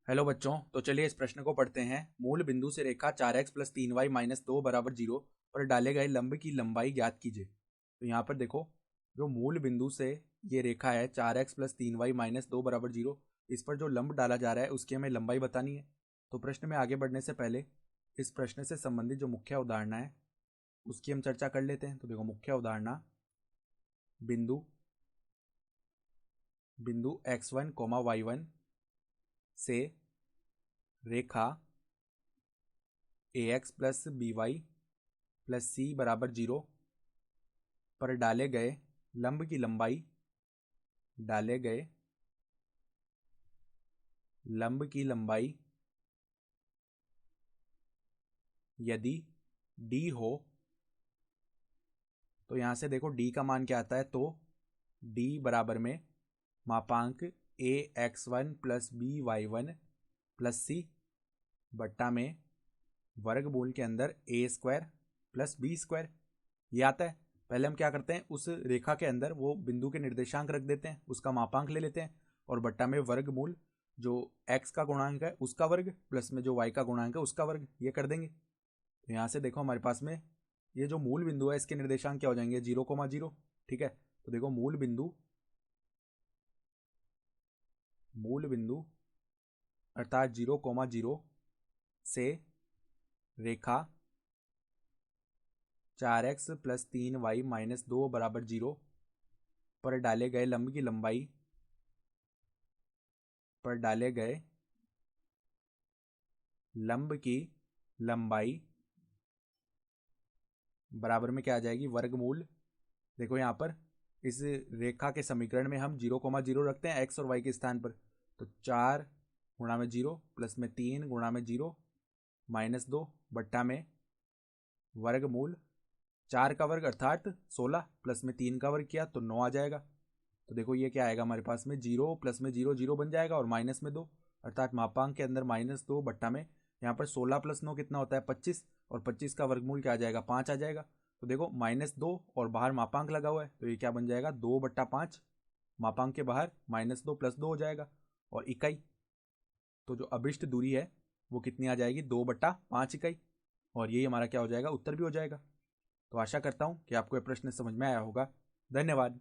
Hello बच्चों, तो चलिए इस प्रश्न को पढ़ते हैं। मूल बिंदु से रेखा 4x प्लस 3y माइनस 2 बराबर 0 पर डाले गए लंब की लंबाई ज्ञात कीजिए। तो यहाँ पर देखो, जो मूल बिंदु से ये रेखा है 4x प्लस 3y माइनस 2 बराबर 0, इस पर जो लंब डाला जा रहा है उसकी हमें लंबाई बतानी है। तो प्रश्न में आगे बढ़ने से पहले इस प्रश्न से संबंधित जो मुख्य अवधारणा है उसकी हम चर्चा कर लेते हैं। तो देखो, मुख्य अवधारणा बिंदु बिंदु x1 y1 से रेखा ax प्लस by प्लस सी बराबर 0 पर डाले गए लंब की लंबाई यदि d हो, तो यहाँ से देखो d का मान क्या आता है। तो d बराबर में मापांक ax1 प्लस by1 प्लस सी बट्टा में वर्गमूल के अंदर a square plus b square, ये आता है। पहले हम क्या करते हैं, उस रेखा के अंदर वो बिंदु के निर्देशांक रख देते हैं, उसका मापांक ले लेते हैं और बट्टा में वर्गमूल जो x का गुणांक है उसका वर्ग प्लस में जो y का गुणांक है उसका वर्ग, ये कर देंगे। तो यहाँ से देखो हमारे पास में ये जो मूल बिंदु है इसके निर्देशांक क्या हो जाएंगे, 0,0। ठीक है, तो देखो मूल बिंदु अर्थात 0,0 से रेखा 4x प्लस 3y माइनस 2 बराबर 0 पर डाले गए लंब की लंबाई बराबर में क्या आ जाएगी, वर्गमूल। देखो यहाँ पर इस रेखा के समीकरण में हम 0,0 रखते हैं x और y के स्थान पर। तो 4 गुणा में 0 प्लस में 3 गुणा में 0 माइनस 2 बट्टा में वर्गमूल 4 का वर्ग अर्थात 16 प्लस में 3 का वर्ग किया तो 9 आ जाएगा। तो देखो ये क्या आएगा हमारे पास में, 0 प्लस में 0 0 बन जाएगा और माइनस में 2 अर्थात मापांक के अंदर माइनस 2 बट्टा में यहाँ पर 16 प्लस 9 कितना होता है, 25, और 25 का वर्गमूल क्या आ जाएगा, 5 आ जाएगा। तो देखो -2 और बाहर मापांक लगा हुआ है तो ये क्या बन जाएगा, 2/5, मापांक के बाहर -2 + 2 हो जाएगा और इकाई। तो जो अभिष्ट दूरी है वो कितनी आ जाएगी, 2/5 इकाई। और यही हमारा क्या हो जाएगा, उत्तर भी हो जाएगा। तो आशा करता हूँ कि आपको यह प्रश्न समझ में आया होगा। धन्यवाद।